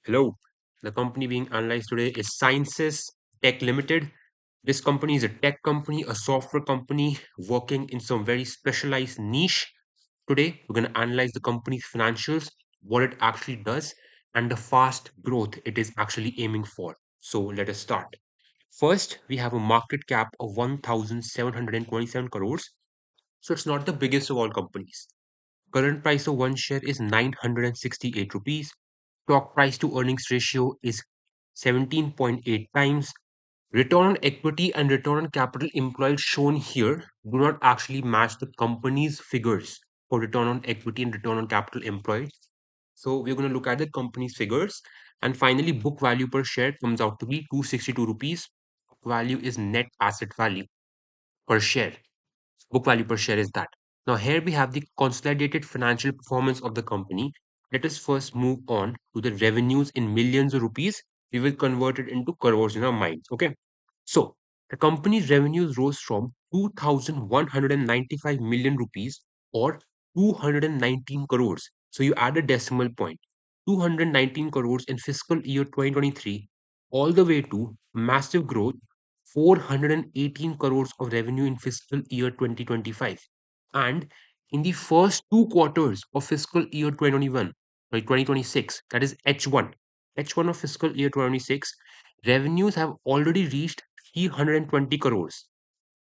Hello. The company being analyzed today is Ceinsys Tech Limited. This company is a tech company, a software company working in some very specialized niche. Today, we're going to analyze the company's financials, what it actually does, and the fast growth it is actually aiming for. So, let us start. First, we have a market cap of 1,727 crores. So, it's not the biggest of all companies. Current price of one share is 968 rupees. Stock price to earnings ratio is 17.8 times. Return on equity and return on capital employed shown here do not actually match the company's figures for return on equity and return on capital employed. So we're going to look at the company's figures. And finally, book value per share comes out to be 262 rupees. Value is net asset value per share. Book value per share is that. Now, here we have the consolidated financial performance of the company. Let us first move on to the revenues in millions of rupees. We will convert it into crores in our minds. Okay. So, the company's revenues rose from 2,195 million rupees or 219 crores. So, you add a decimal point 219 crores in fiscal year 2023 all the way to massive growth 418 crores of revenue in fiscal year 2025. And in the first two quarters of fiscal year 2021, sorry, 2026, that is H1 of fiscal year 2026, revenues have already reached 320 crores.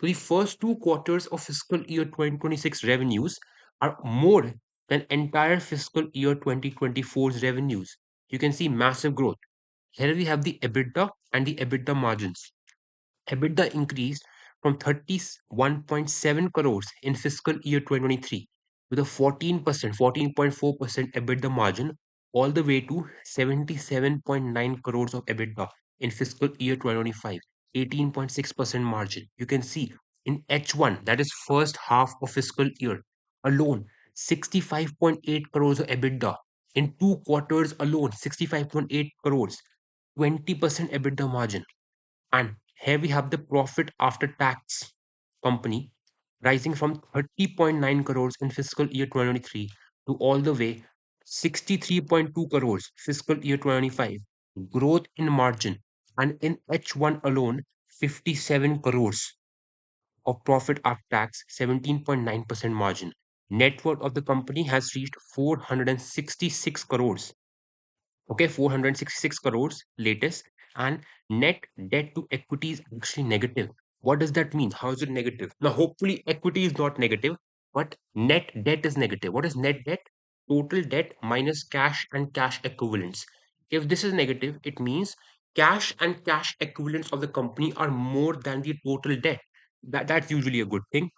So the first two quarters of fiscal year 2026 revenues are more than entire fiscal year 2024's revenues. You can see massive growth. Here we have the EBITDA and the EBITDA margins. EBITDA increased from 31.7 crores in fiscal year 2023 with a 14.4% EBITDA margin all the way to 77.9 crores of EBITDA in fiscal year 2025, 18.6% margin. You can see in H1, that is first half of fiscal year alone, 65.8 crores of EBITDA. In two quarters alone, 65.8 crores, 20% EBITDA margin. And here we have the profit after tax company rising from 30.9 crores in fiscal year 2023 to all the way 63.2 crores fiscal year 2025. Growth in margin and in H1 alone 57 crores of profit after tax, 17.9% margin. Net worth of the company has reached 466 crores. Okay, 466 crores latest, and net debt to equity is actually negative. What does that mean? How is it negative? Now, hopefully, equity is not negative, but net debt is negative. What is net debt? Total debt minus cash and cash equivalents. If this is negative, it means cash and cash equivalents of the company are more than the total debt. That's usually a good thing,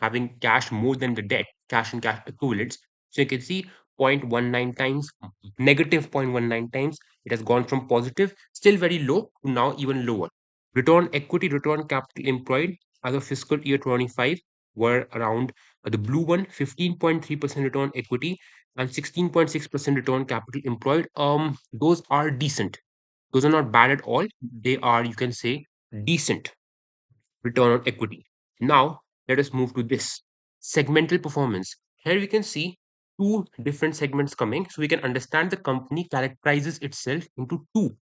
having cash more than the debt, cash and cash equivalents. So you can see 0.19 times, negative 0.19 times. It has gone from positive, still very low, to now even lower. Return on equity, return on capital employed as of fiscal year 25 were around the blue one, 15.3% return on equity and 16.6% return on capital employed. Those are decent. Those are not bad at all. They are, you can say, decent return on equity. Now, let us move to this segmental performance. Here we can see two different segments coming, so we can understand the company characterizes itself into two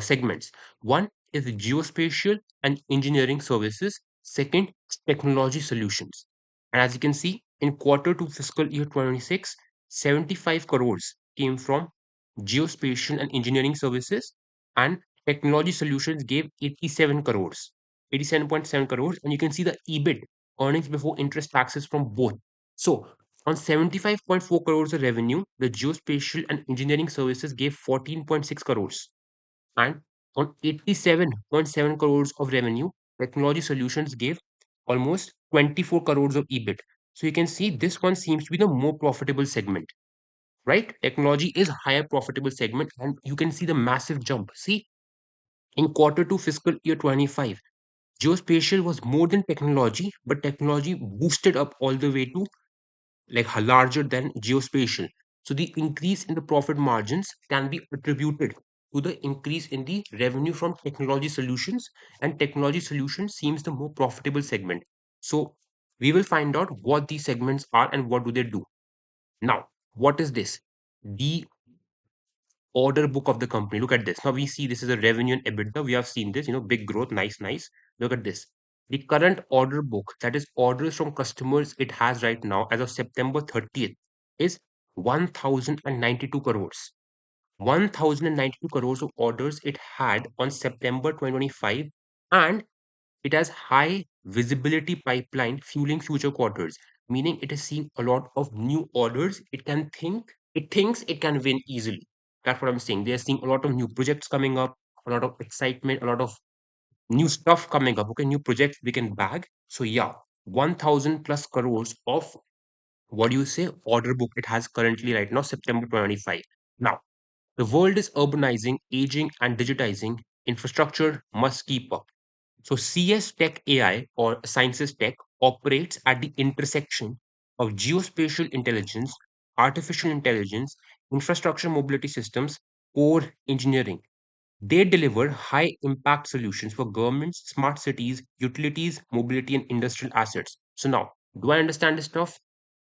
segments. One is geospatial and engineering services. Second, technology solutions. And as you can see, in quarter two fiscal year 26, 75 crores came from geospatial and engineering services, and technology solutions gave 87 crores, 87.7 crores. And you can see the EBIT, earnings before interest taxes from both. So on 75.4 crores of revenue, the geospatial and engineering services gave 14.6 crores, and on 87.7 crores of revenue, technology solutions gave almost 24 crores of EBIT. So you can see this one seems to be the more profitable segment, right? Technology is higher profitable segment, and you can see the massive jump. See, in quarter two fiscal year 25, geospatial was more than technology, but technology boosted up all the way to like larger than geospatial. So the increase in the profit margins can be attributed to the increase in the revenue from technology solutions, and technology solutions seems the more profitable segment. So we will find out what these segments are and what do they do. Now, what is this? The order book of the company. Look at this. Now we see this is a revenue and EBITDA. We have seen this, big growth, nice, nice. Look at this. The current order book, that is orders from customers it has right now as of September 30th, is 1092 crores. 1092 crores of orders it had on September 2025, and it has high visibility pipeline fueling future quarters, meaning it is seeing a lot of new orders. It thinks it can win easily. That's what I'm saying. They're seeing a lot of new projects coming up, a lot of excitement, a lot of new stuff coming up. Okay, new projects we can bag. So yeah, 1000 plus crores of what do you say order book it has currently right now, September 2025. Now, the world is urbanizing, aging, and digitizing. Infrastructure must keep up. So CS Tech AI or Ceinsys Tech operates at the intersection of geospatial intelligence, artificial intelligence, infrastructure mobility systems, core engineering. They deliver high impact solutions for governments, smart cities, utilities, mobility, and industrial assets. So now, do I understand this stuff?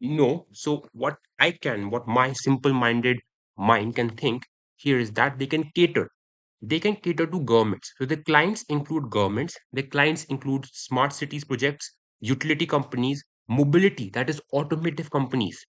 No. So what my simple minded mind can think here is that they can cater to governments. So the clients include governments, the clients include smart cities projects, utility companies, mobility, that is automotive companies,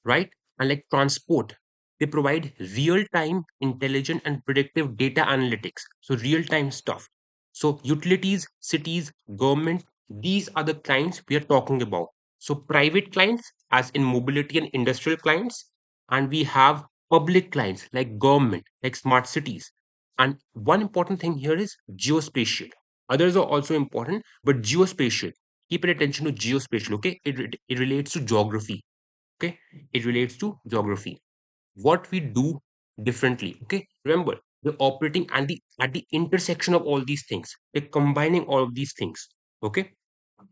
right? And like transport, they provide real time, intelligent, and predictive data analytics. So real time stuff. So utilities, cities, government, these are the clients we are talking about. So private clients, as in mobility and industrial clients, and we have public clients like government, like smart cities. And one important thing here is geospatial. Others are also important, but geospatial. Keep it attention to geospatial. Okay, it relates to geography. Okay, it relates to geography. What we do differently. Okay, remember we're operating at the intersection of all these things. We're combining all of these things. Okay,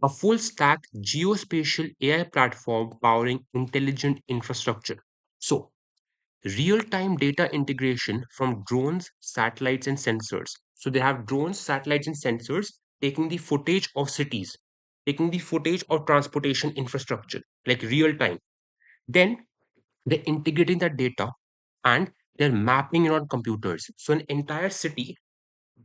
a full stack geospatial AI platform powering intelligent infrastructure. So real time data integration from drones, satellites, and sensors. So they have drones, satellites, and sensors taking the footage of cities, taking the footage of transportation infrastructure, like real time. Then they're integrating that data and they're mapping it on computers. So an entire city,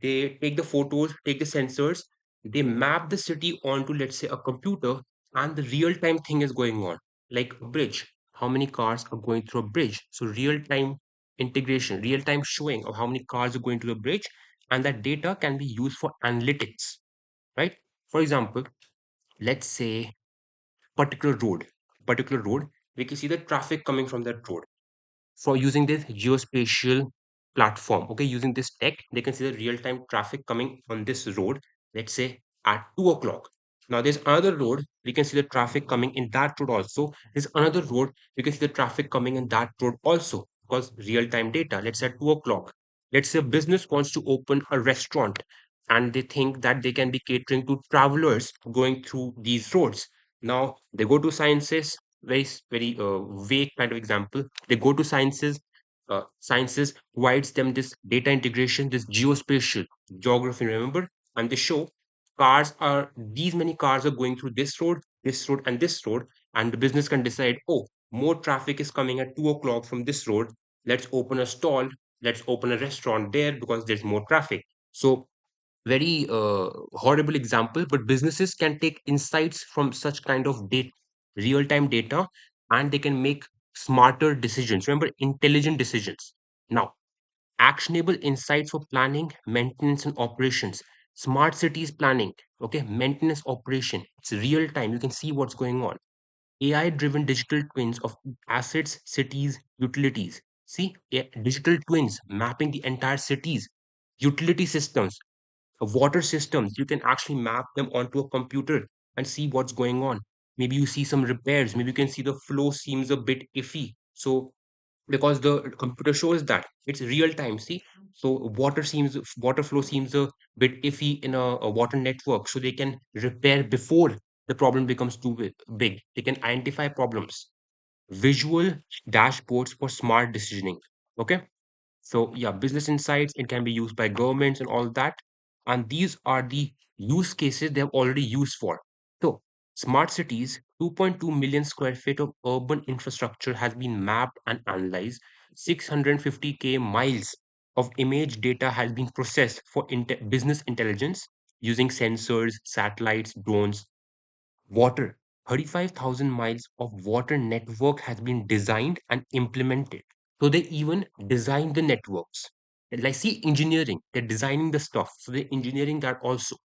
they take the photos, take the sensors, they map the city onto, let's say, a computer, and the real-time thing is going on. Like a bridge, how many cars are going through a bridge? So real-time integration, real-time showing of how many cars are going to the bridge, and that data can be used for analytics, right? For example, let's say particular road, we can see the traffic coming from that road for using this geospatial platform. Okay, using this tech, they can see the real-time traffic coming on this road, let's say at 2 o'clock. Now there's another road, we can see the traffic coming in that road also. There's another road, we can see the traffic coming in that road also, because real-time data. Let's say at 2 o'clock. Let's say a business wants to open a restaurant and they think that they can be catering to travelers going through these roads. Now they go to Sciences, very vague kind of example. They go to Sciences. Sciences provides them this data integration, this geospatial geography, remember, and they show these many cars are going through this road, and this road, and the business can decide, oh, more traffic is coming at 2 o'clock from this road. Let's open a stall. Let's open a restaurant there because there's more traffic. So very horrible example, but businesses can take insights from such kind of data, real time data, and they can make smarter decisions. Remember, intelligent decisions. Now, actionable insights for planning, maintenance, and operations. Smart cities planning, okay, maintenance operation. It's real time. You can see what's going on. AI driven digital twins of assets, cities, utilities. See, digital twins mapping the entire cities, utility systems, water systems. You can actually map them onto a computer and see what's going on. Maybe you see some repairs, maybe you can see the flow seems a bit iffy. So because the computer shows that it's real time, see, so water flow seems a bit iffy in a water network, so they can repair before the problem becomes too big. They can identify problems. Visual dashboards for smart decisioning. Okay, so yeah, business insights, it can be used by governments and all that. And these are the use cases they have already used for. So smart cities, 2.2 million square feet of urban infrastructure has been mapped and analyzed. 650K miles of image data has been processed for business intelligence using sensors, satellites, drones, water. 35,000 miles of water network has been designed and implemented. So they even designed the networks. Like, see, engineering, they're designing the stuff. So they're engineering that also.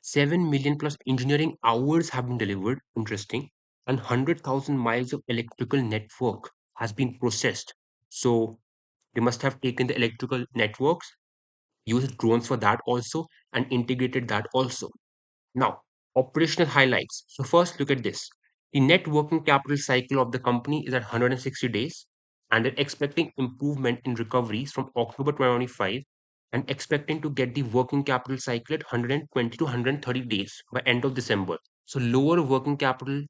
7 million plus engineering hours have been delivered. Interesting. And 100,000 miles of electrical network has been processed. So they must have taken the electrical networks, used drones for that also, and integrated that also. Now, operational highlights. So first, look at this. The net working capital cycle of the company is at 160 days, and they're expecting improvement in recoveries from October 2025 and expecting to get the working capital cycle at 120 to 130 days by end of December. So lower working capital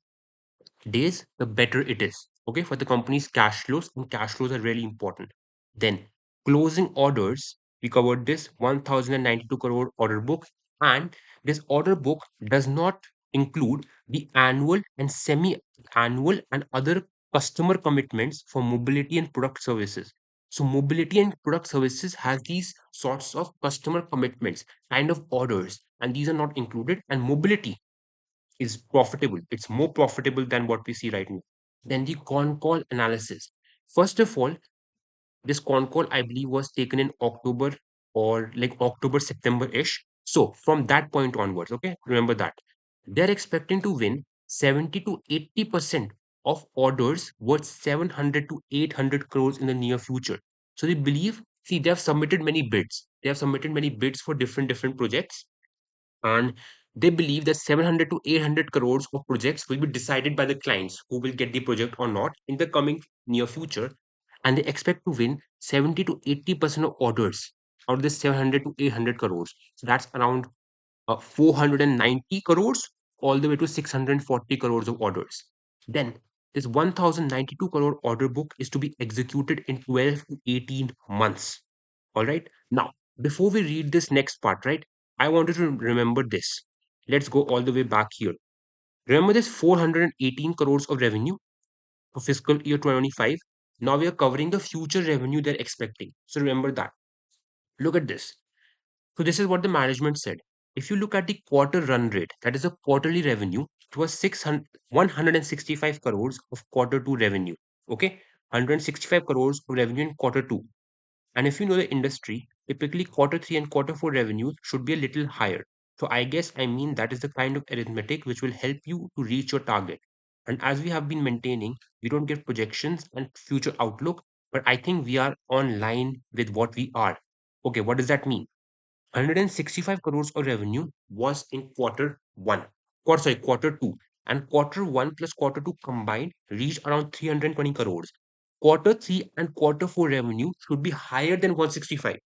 days, the better it is. Okay, for the company's cash flows, and cash flows are really important. Then closing orders, we covered this 1092 crore order book, and this order book does not include the annual and semi-annual and other customer commitments for mobility and product services. So mobility and product services has these sorts of customer commitments, kind of orders, and these are not included. And mobility is profitable. It's more profitable than what we see right now. Then the con call analysis. First of all, this con call, I believe, was taken in October or like October, September-ish. So from that point onwards, okay, remember that. They're expecting to win 70 to 80% of orders worth 700 to 800 crores in the near future. So they believe, see, they have submitted many bids. They have submitted many bids for different projects, and they believe that 700 to 800 crores of projects will be decided by the clients who will get the project or not in the coming near future, and they expect to win 70 to 80% of orders out of this 700 to 800 crores. So that's around 490 crores all the way to 640 crores of orders. Then this 1092 crore order book is to be executed in 12 to 18 months. All right. Now, before we read this next part, right, I wanted to remember this. Let's go all the way back here. Remember this 418 crores of revenue for fiscal year 2025. Now we are covering the future revenue they're expecting. So remember that. Look at this. So this is what the management said. If you look at the quarter run rate, that is a quarterly revenue, it was 600, 165 crores of quarter two revenue. Okay, 165 crores of revenue in quarter two. And if you know the industry, typically quarter three and quarter four revenues should be a little higher. So I guess I mean that is the kind of arithmetic which will help you to reach your target. And as we have been maintaining, we don't give projections and future outlook, but I think we are on line with what we are. Okay, what does that mean? 165 crores of revenue was in quarter two, and quarter one plus quarter two combined reached around 320 crores. Quarter three and quarter four revenue should be higher than 165.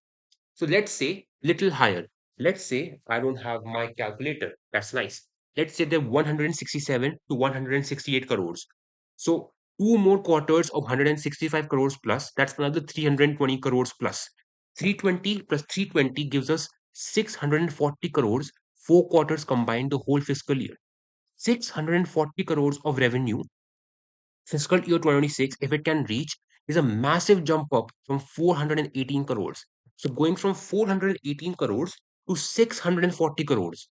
So let's say little higher. Let's say I don't have my calculator. That's nice. Let's say they're 167 to 168 crores. So two more quarters of 165 crores plus, that's another 320 crores plus. 320 plus 320 gives us 640 crores, four quarters combined the whole fiscal year. 640 crores of revenue fiscal year 2026, if it can reach, is a massive jump up from 418 crores. So going from 418 crores to 640 crores.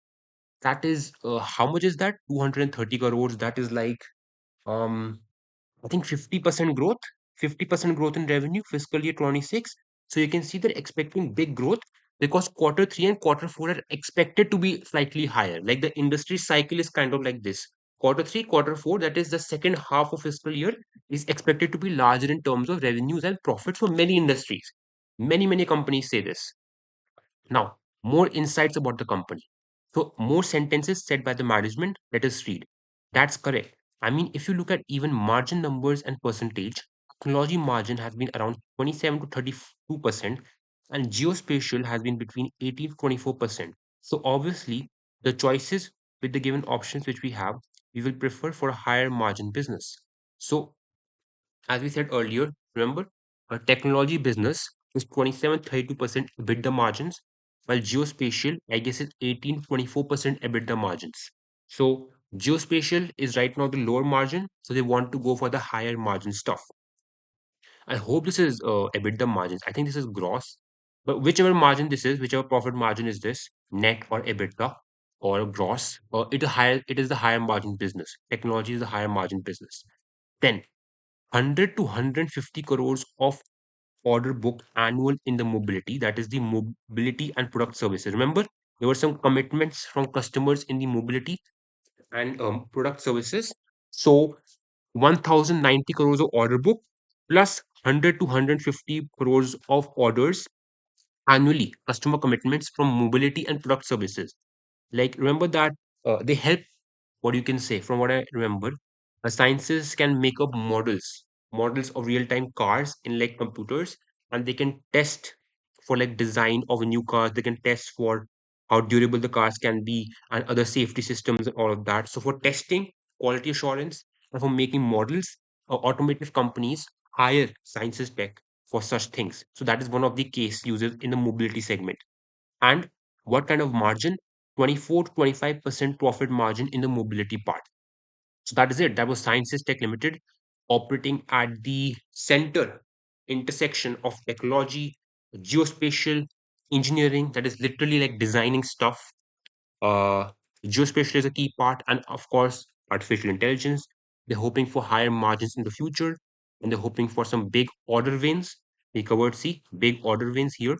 That is, how much is that? 230 crores. That is like, um, I think 50% growth, 50% growth in revenue fiscal year 26. So you can see they're expecting big growth because quarter three and quarter four are expected to be slightly higher. Like the industry cycle is kind of like this. Quarter three, quarter four, that is the second half of fiscal year, is expected to be larger in terms of revenues and profits for many industries. Many companies say this. Now, more insights about the company. So, more sentences said by the management. Let us read. That's correct. I mean, if you look at even margin numbers and percentage, technology margin has been around 27 to 32%, and geospatial has been between 18 to 24%. So, obviously, the choices with the given options which we have, we will prefer for a higher margin business. So, as we said earlier, remember, a technology business is 27-32% EBITDA margins, while geospatial, I guess, is 18-24% EBITDA margins. So geospatial is right now the lower margin, so they want to go for the higher margin stuff. I hope this is EBITDA margins. I think this is gross. But whichever margin this is, whichever profit margin is this, net or EBITDA or gross, it is the higher margin business. Technology is the higher margin business. Then 100 to 150 crores of order book annual in the mobility, that is the mobility and product services. Remember, there were some commitments from customers in the mobility and product services. So 1090 crores of order book plus 100 to 150 crores of orders annually, customer commitments from mobility and product services. Like, remember that they help, what you can say, from what I remember, sciences can make up models of real-time cars in like computers, and they can test for like design of new cars. They can test for how durable the cars can be and other safety systems and all of that. So for testing, quality assurance, and for making models, automotive companies hire sciences tech for such things. So that is one of the case uses in the mobility segment. And what kind of margin? 24 to 25% profit margin in the mobility part. So that is it. That was Ceinsys Tech Limited, operating at the center intersection of technology, geospatial engineering, that is literally like designing stuff. Uh, Geospatial is a key part, and of course, artificial intelligence. They're hoping for higher margins in the future, and they're hoping for some big order wins. We covered, see, big order wins here.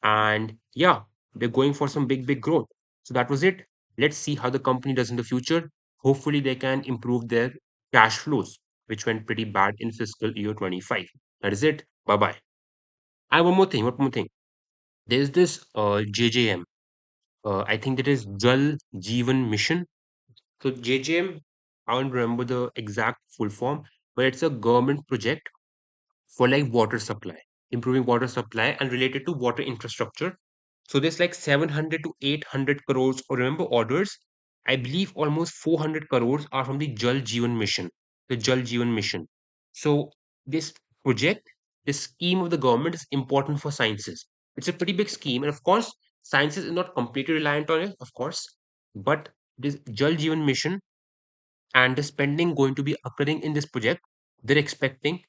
And yeah, they're going for some big growth. So that was it. Let's see how the company does in the future. Hopefully they can improve their cash flows, which went pretty bad in fiscal year 25. That is it. Bye bye. I have one more thing. There's this JJM. I think that is Jal Jeevan Mission. So JJM, I don't remember the exact full form, but it's a government project for like water supply, improving water supply and related to water infrastructure. So there's like 700 to 800 crores, or remember orders. I believe almost 400 crores are from the Jal Jeevan mission, the Jal Jeevan mission. So this project, this scheme of the government is important for sciences. It's a pretty big scheme. And of course, sciences is not completely reliant on it, of course. But this Jal Jeevan mission and the spending going to be occurring in this project, they're expecting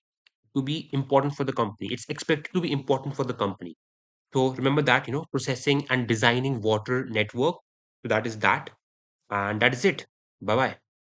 to be important for the company. It's expected to be important for the company. So remember that, processing and designing water network. So that is that. And that is it. Bye bye.